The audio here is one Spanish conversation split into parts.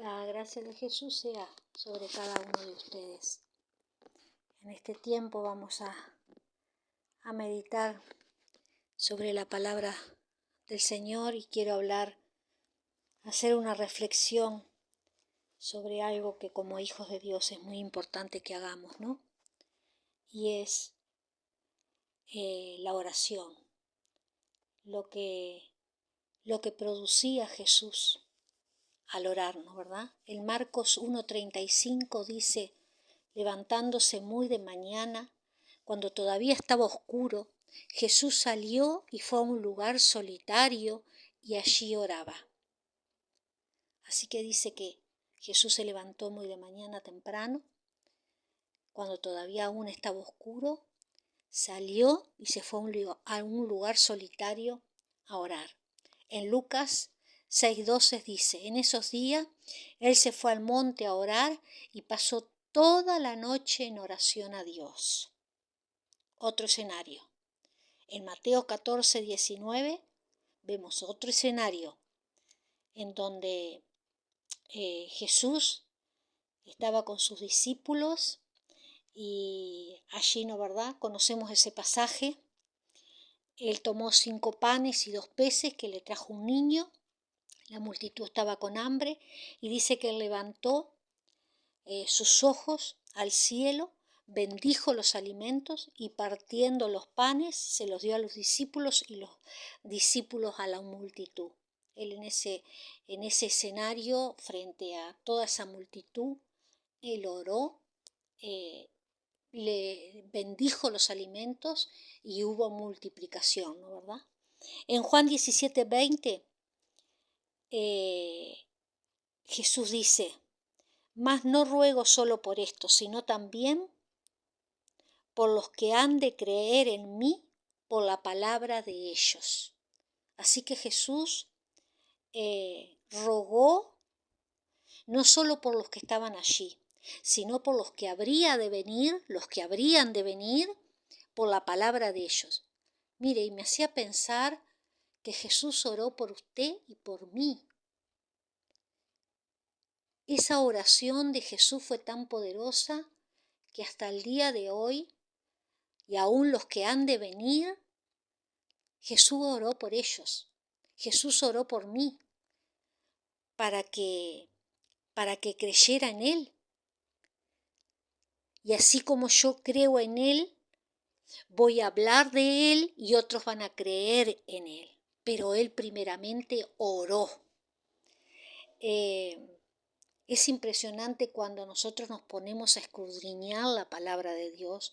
La gracia de Jesús sea sobre cada uno de ustedes. En este tiempo vamos a meditar sobre la palabra del Señor y quiero hacer una reflexión sobre algo que como hijos de Dios es muy importante que hagamos, ¿no? Y es la oración, lo que producía Jesús al orarnos, ¿verdad? En Marcos 1:35 dice: levantándose muy de mañana, cuando todavía estaba oscuro, Jesús salió y fue a un lugar solitario y allí oraba. Así que dice que Jesús se levantó muy de mañana temprano, cuando todavía aún estaba oscuro, salió y se fue a un lugar solitario a orar. En Lucas 6:12 dice: en esos días él se fue al monte a orar y pasó toda la noche en oración a Dios. Otro escenario. En Mateo 14:19 vemos otro escenario en donde Jesús estaba con sus discípulos y allí, ¿no verdad? Conocemos ese pasaje. Él tomó 5 panes y 2 peces que le trajo un niño. La multitud estaba con hambre y dice que él levantó sus ojos al cielo, bendijo los alimentos y partiendo los panes se los dio a los discípulos y los discípulos a la multitud. Él en ese escenario, frente a toda esa multitud, él oró, le bendijo los alimentos y hubo multiplicación, ¿no verdad? En Juan 17:20 Jesús dice: mas no ruego solo por esto, sino también por los que han de creer en mí por la palabra de ellos. Así que Jesús rogó no solo por los que estaban allí, sino por los que habrían de venir por la palabra de ellos. Mire, y me hacía pensar que Jesús oró por usted y por mí. Esa oración de Jesús fue tan poderosa que hasta el día de hoy, y aún los que han de venir, Jesús oró por ellos. Jesús oró por mí para que creyera en Él. Y así como yo creo en Él, voy a hablar de Él y otros van a creer en Él. Pero Él primeramente oró. Es impresionante cuando nosotros nos ponemos a escudriñar la palabra de Dios,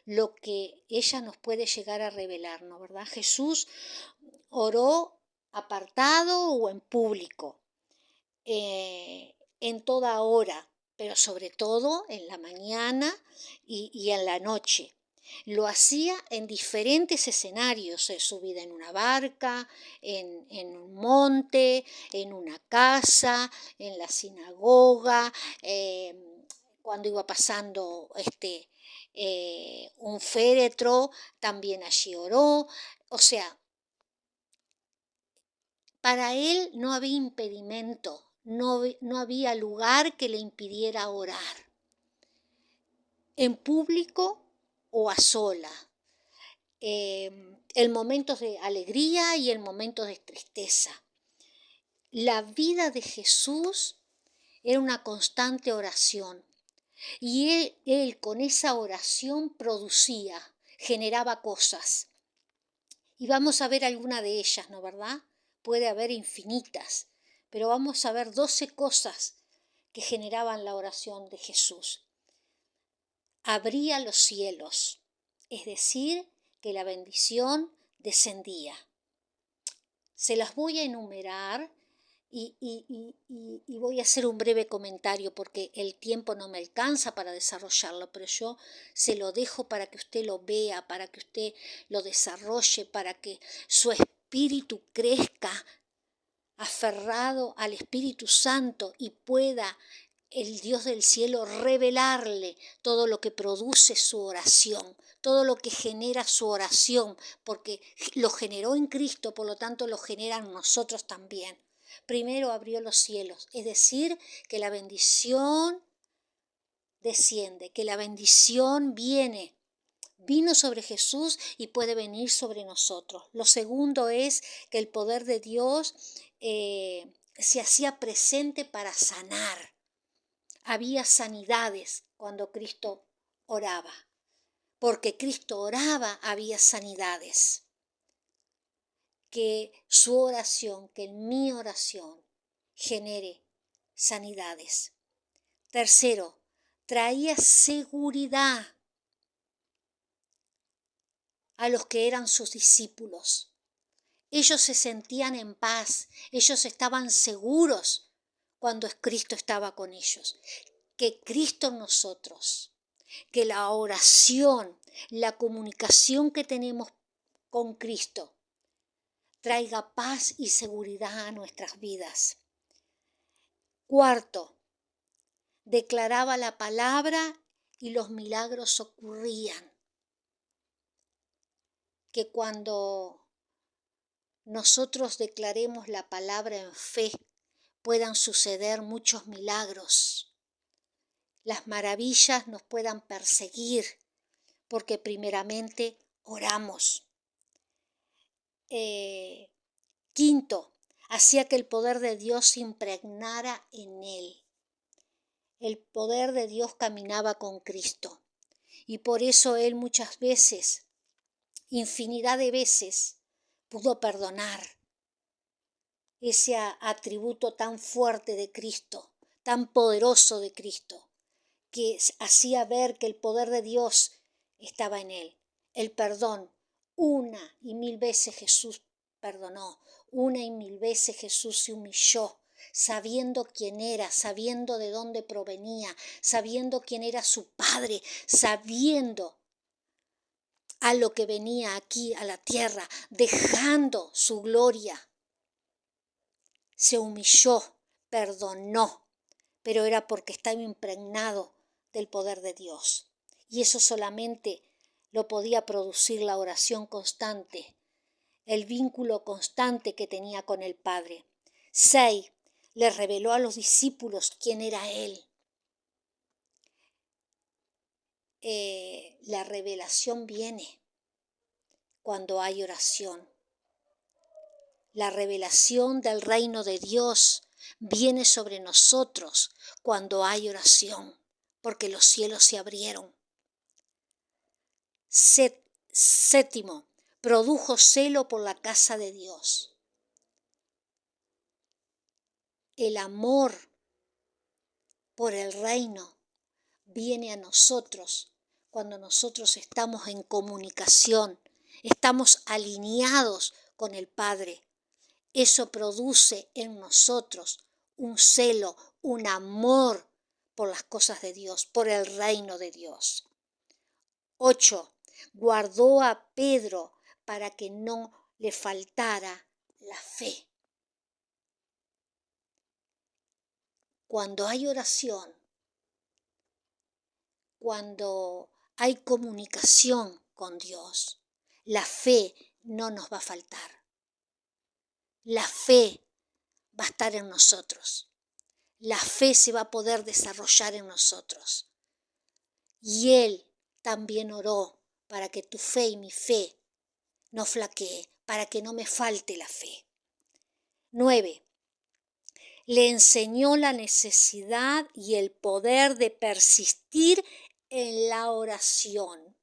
lo que ella nos puede llegar a revelar, ¿no verdad? Jesús oró apartado o en público, en toda hora, pero sobre todo en la mañana y en la noche. Lo hacía en diferentes escenarios, su vida en una barca, en un monte, en una casa, en la sinagoga, cuando iba pasando un féretro, también allí oró. O sea, para él no había impedimento, no había lugar que le impidiera orar, en público o a sola, en momentos de alegría y en momentos de tristeza. La vida de Jesús era una constante oración y él con esa oración producía, generaba cosas. Y vamos a ver alguna de ellas, ¿no verdad? Puede haber infinitas, pero vamos a ver 12 cosas que generaban la oración de Jesús. Abría los cielos, es decir, que la bendición descendía. Se las voy a enumerar y voy a hacer un breve comentario porque el tiempo no me alcanza para desarrollarlo, pero yo se lo dejo para que usted lo vea, para que usted lo desarrolle, para que su espíritu crezca aferrado al Espíritu Santo y pueda el Dios del cielo revelarle todo lo que produce su oración, todo lo que genera su oración, porque lo generó en Cristo, por lo tanto lo genera en nosotros también. Primero abrió los cielos, es decir, que la bendición desciende, que la bendición vino sobre Jesús y puede venir sobre nosotros. Lo segundo es que el poder de Dios se hacía presente para sanar. Había sanidades cuando Cristo oraba. Porque Cristo oraba, había sanidades. Que su oración, que mi oración genere sanidades. Tercero, traía seguridad a los que eran sus discípulos. Ellos se sentían en paz, ellos estaban seguros cuando Cristo estaba con ellos. Que Cristo en nosotros, que la oración, la comunicación que tenemos con Cristo, traiga paz y seguridad a nuestras vidas. Cuarto, declaraba la palabra y los milagros ocurrían. Que cuando nosotros declaremos la palabra en fe, puedan suceder muchos milagros. Las maravillas nos puedan perseguir, porque primeramente oramos. Quinto, hacía que el poder de Dios se impregnara en él. El poder de Dios caminaba con Cristo. Y por eso él muchas veces, infinidad de veces, pudo perdonar. Ese atributo tan fuerte de Cristo, tan poderoso de Cristo, que hacía ver que el poder de Dios estaba en él. El perdón, 1,000 veces Jesús perdonó, 1,000 veces Jesús se humilló, sabiendo quién era, sabiendo de dónde provenía, sabiendo quién era su Padre, sabiendo a lo que venía aquí a la tierra, dejando su gloria. Se humilló, perdonó, pero era porque estaba impregnado del poder de Dios. Y eso solamente lo podía producir la oración constante, el vínculo constante que tenía con el Padre. 6. Le reveló a los discípulos quién era Él. La revelación viene cuando hay oración. La revelación del reino de Dios viene sobre nosotros cuando hay oración, porque los cielos se abrieron. Séptimo, produjo celo por la casa de Dios. El amor por el reino viene a nosotros cuando nosotros estamos en comunicación, estamos alineados con el Padre. Eso produce en nosotros un celo, un amor por las cosas de Dios, por el reino de Dios. 8. Guardó a Pedro para que no le faltara la fe. Cuando hay oración, cuando hay comunicación con Dios, la fe no nos va a faltar. La fe va a estar en nosotros. La fe se va a poder desarrollar en nosotros. Y Él también oró para que tu fe y mi fe no flaquee, para que no me falte la fe. 9. Le enseñó la necesidad y el poder de persistir en la oración.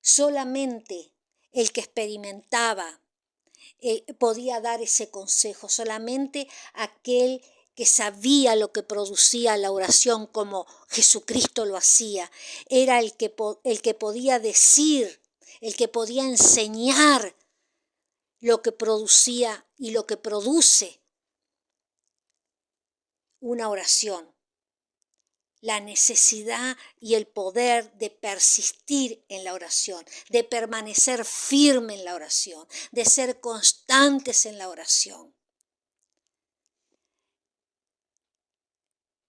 Solamente el que experimentaba podía dar ese consejo, solamente aquel que sabía lo que producía la oración como Jesucristo lo hacía, era el que podía decir, el que podía enseñar lo que producía y lo que produce una oración. La necesidad y el poder de persistir en la oración, de permanecer firme en la oración, de ser constantes en la oración.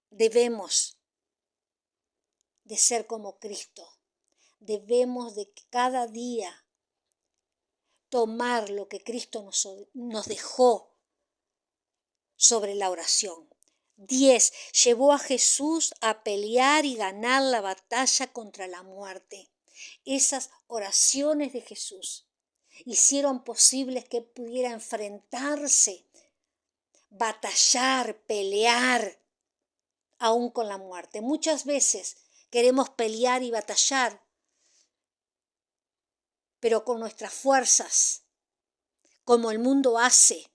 Debemos de ser como Cristo. Debemos de cada día tomar lo que Cristo nos dejó sobre la oración. 10. Llevó a Jesús a pelear y ganar la batalla contra la muerte. Esas oraciones de Jesús hicieron posible que pudiera enfrentarse, batallar, pelear, aún con la muerte. Muchas veces queremos pelear y batallar, pero con nuestras fuerzas, como el mundo hace,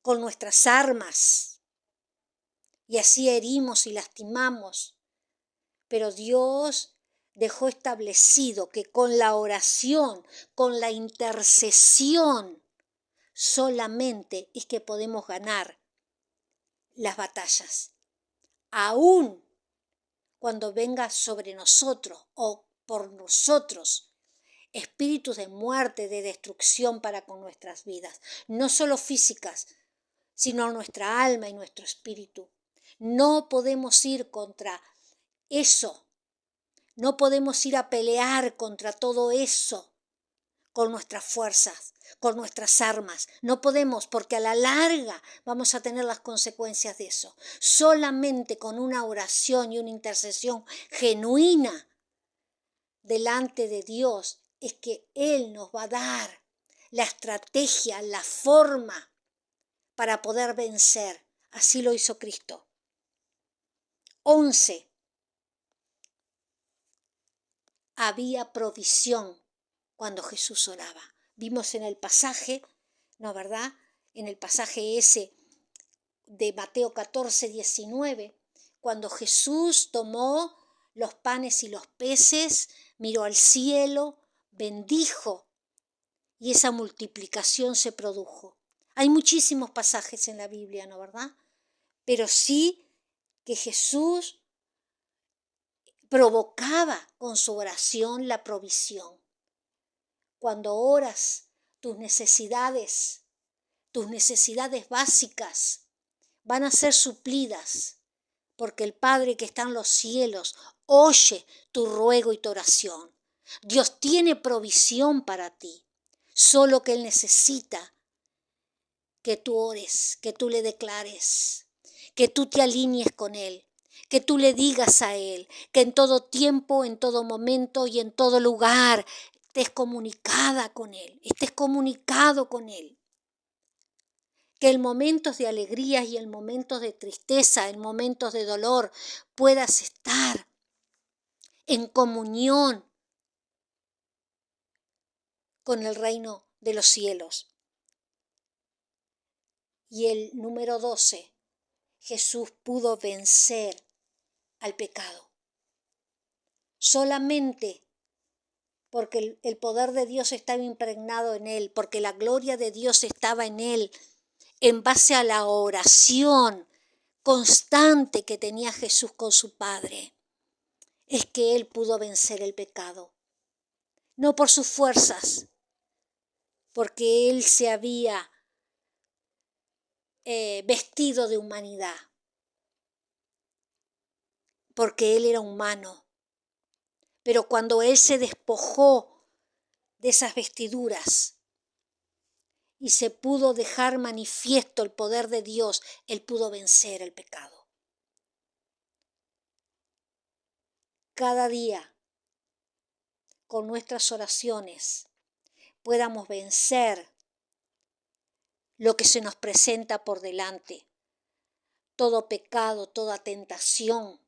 con nuestras armas, y así herimos y lastimamos. Pero Dios dejó establecido que con la oración, con la intercesión, solamente es que podemos ganar las batallas. Aún cuando venga sobre nosotros o por nosotros espíritus de muerte, de destrucción para con nuestras vidas, no solo físicas, sino nuestra alma y nuestro espíritu. No podemos ir contra eso, no podemos ir a pelear contra todo eso con nuestras fuerzas, con nuestras armas. No podemos, porque a la larga vamos a tener las consecuencias de eso. Solamente con una oración y una intercesión genuina delante de Dios es que Él nos va a dar la estrategia, la forma para poder vencer. Así lo hizo Cristo. 11. Había provisión cuando Jesús oraba. Vimos en el pasaje, ¿no verdad? En el pasaje ese de Mateo 14, 19, cuando Jesús tomó los panes y los peces, miró al cielo, bendijo y esa multiplicación se produjo. Hay muchísimos pasajes en la Biblia, ¿no verdad? Pero sí que Jesús provocaba con su oración la provisión. Cuando oras, tus necesidades básicas van a ser suplidas, porque el Padre que está en los cielos oye tu ruego y tu oración. Dios tiene provisión para ti, solo que Él necesita que tú ores, que tú le declares, que tú te alinees con Él, que tú le digas a Él, que en todo tiempo, en todo momento y en todo lugar estés comunicada con Él, estés comunicado con Él. Que en momentos de alegría y en momentos de tristeza, en momentos de dolor, puedas estar en comunión con el reino de los cielos. Y el número 12, Jesús pudo vencer al pecado. Solamente porque el poder de Dios estaba impregnado en Él, porque la gloria de Dios estaba en Él, en base a la oración constante que tenía Jesús con su Padre, es que Él pudo vencer el pecado. No por sus fuerzas, porque Él se había vestido de humanidad, porque Él era humano. Pero cuando Él se despojó de esas vestiduras y se pudo dejar manifiesto el poder de Dios, Él pudo vencer el pecado. Cada día, con nuestras oraciones, podamos vencer lo que se nos presenta por delante. Todo pecado, toda tentación,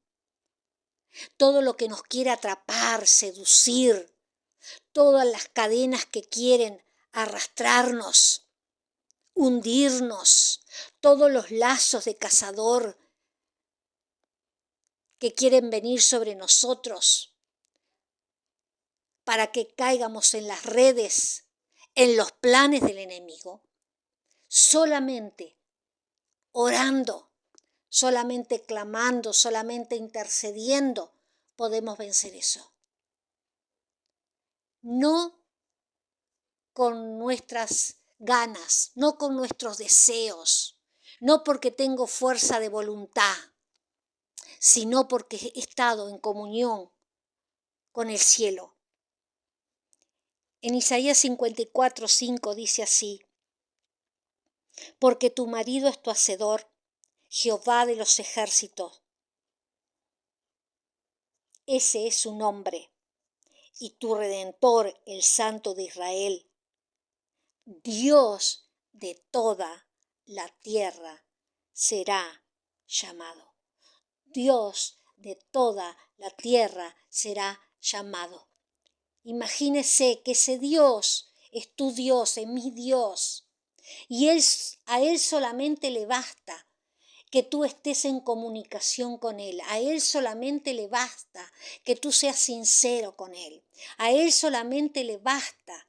todo lo que nos quiere atrapar, seducir, todas las cadenas que quieren arrastrarnos, hundirnos, todos los lazos de cazador que quieren venir sobre nosotros para que caigamos en las redes, en los planes del enemigo. Solamente orando, solamente clamando, solamente intercediendo, podemos vencer eso. No con nuestras ganas, no con nuestros deseos, no porque tengo fuerza de voluntad, sino porque he estado en comunión con el cielo. En Isaías 54:5 dice así: porque tu marido es tu hacedor, Jehová de los ejércitos. Ese es su nombre, y tu Redentor, el Santo de Israel, Dios de toda la tierra será llamado. Dios de toda la tierra será llamado. Imagínese que ese Dios es tu Dios, es mi Dios, y a Él solamente le basta que tú estés en comunicación con Él. A Él solamente le basta que tú seas sincero con Él. A Él solamente le basta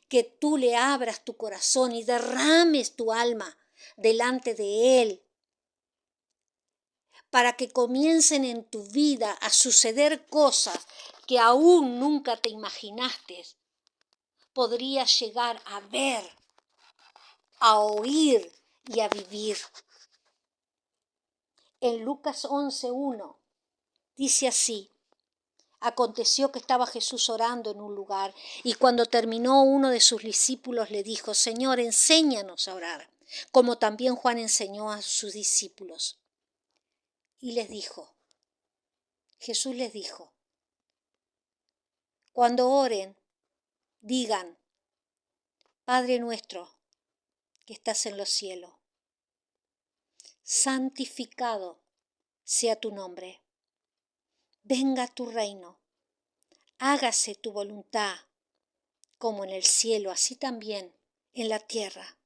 que tú le abras tu corazón y derrames tu alma delante de Él, para que comiencen en tu vida a suceder cosas que aún nunca te imaginaste podrías llegar a ver, a oír y a vivir. En Lucas 11:1 dice así: aconteció que estaba Jesús orando en un lugar, y cuando terminó, uno de sus discípulos le dijo: Señor, enséñanos a orar, como también Juan enseñó a sus discípulos. Y Jesús les dijo: cuando oren, digan: Padre nuestro que estás en los cielos, santificado sea tu nombre. Venga tu reino, hágase tu voluntad, como en el cielo, así también en la tierra.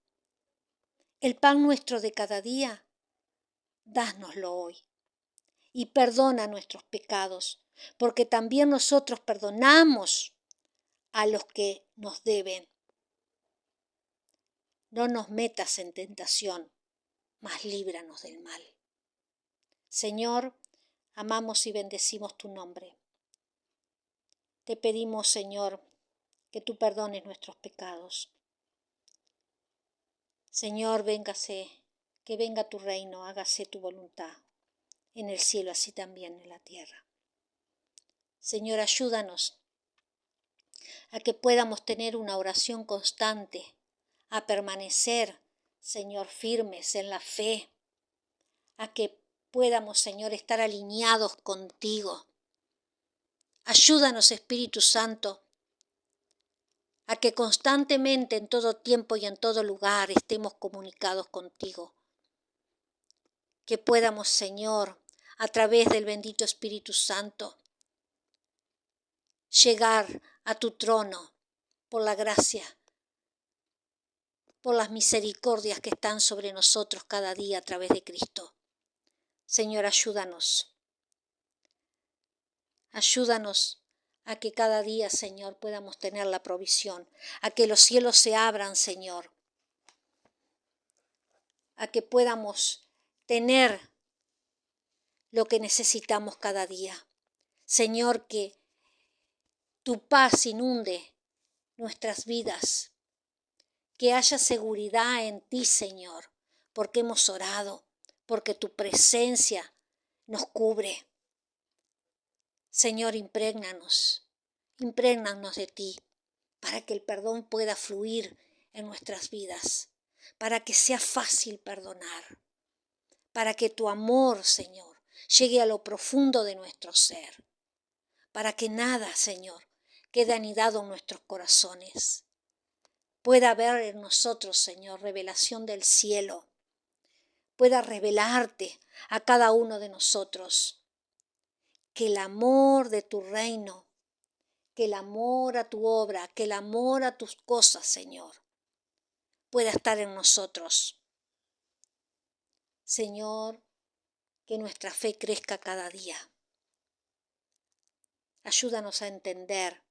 El pan nuestro de cada día, dánoslo hoy. Y perdona nuestros pecados, porque también nosotros perdonamos a los que nos deben. No nos metas en tentación, mas líbranos del mal. Señor, amamos y bendecimos tu nombre. Te pedimos, Señor, que tú perdones nuestros pecados. Señor, que venga tu reino, hágase tu voluntad, en el cielo, así también en la tierra. Señor, ayúdanos a que podamos tener una oración constante, a permanecer, Señor, firmes en la fe, a que podamos, Señor, estar alineados contigo. Ayúdanos, Espíritu Santo, a que constantemente, en todo tiempo y en todo lugar, estemos comunicados contigo. Que podamos, Señor, a través del bendito Espíritu Santo, llegar a tu trono por la gracia, por las misericordias que están sobre nosotros cada día a través de Cristo. Señor, ayúdanos. Ayúdanos a que cada día, Señor, podamos tener la provisión, a que los cielos se abran, Señor, a que podamos tener lo que necesitamos cada día. Señor, que tu paz inunde nuestras vidas, que haya seguridad en ti, Señor, porque hemos orado, porque tu presencia nos cubre. Señor, imprégnanos de ti, para que el perdón pueda fluir en nuestras vidas, para que sea fácil perdonar, para que tu amor, Señor, llegue a lo profundo de nuestro ser, para que nada, Señor, quede anidado en nuestros corazones. Pueda haber en nosotros, Señor, revelación del cielo, pueda revelarte a cada uno de nosotros, que el amor de tu reino, que el amor a tu obra, que el amor a tus cosas, Señor, pueda estar en nosotros. Señor, que nuestra fe crezca cada día. Ayúdanos a entender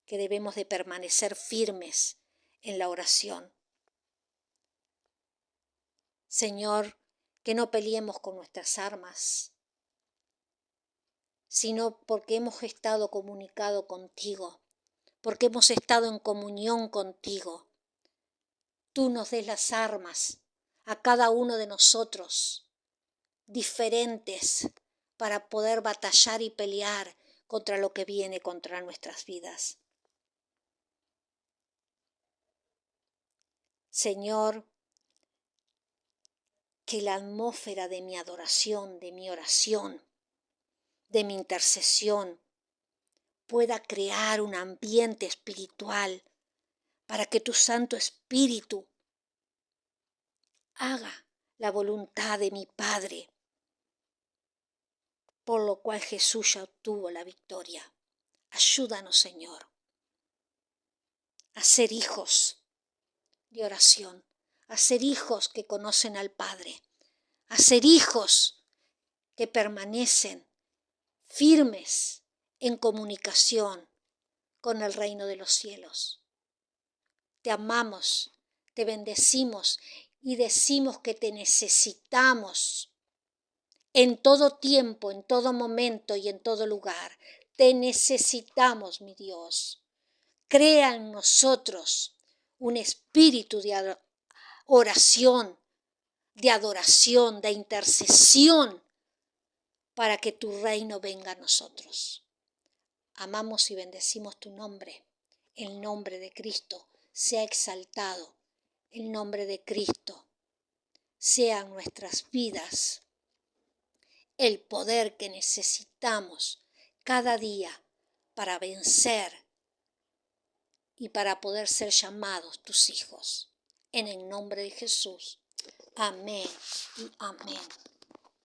que debemos de permanecer firmes en la oración. Señor, que no peleemos con nuestras armas, sino porque hemos estado comunicados contigo, porque hemos estado en comunión contigo. Tú nos des las armas a cada uno de nosotros, diferentes, para poder batallar y pelear contra lo que viene contra nuestras vidas. Señor, que la atmósfera de mi adoración, de mi oración, de mi intercesión, pueda crear un ambiente espiritual para que tu Santo Espíritu haga la voluntad de mi Padre, por lo cual Jesús ya obtuvo la victoria. Ayúdanos, Señor, a ser hijos de oración, a ser hijos que conocen al Padre, a ser hijos que permanecen firmes en comunicación con el reino de los cielos. Te amamos, te bendecimos y decimos que te necesitamos en todo tiempo, en todo momento y en todo lugar. Te necesitamos, mi Dios. Crea en nosotros un espíritu de oración, de adoración, de intercesión, para que tu reino venga a nosotros. Amamos y bendecimos tu nombre. El nombre de Cristo sea exaltado. El nombre de Cristo sea en nuestras vidas el poder que necesitamos cada día para vencer y para poder ser llamados tus hijos. En el nombre de Jesús. Amén y amén.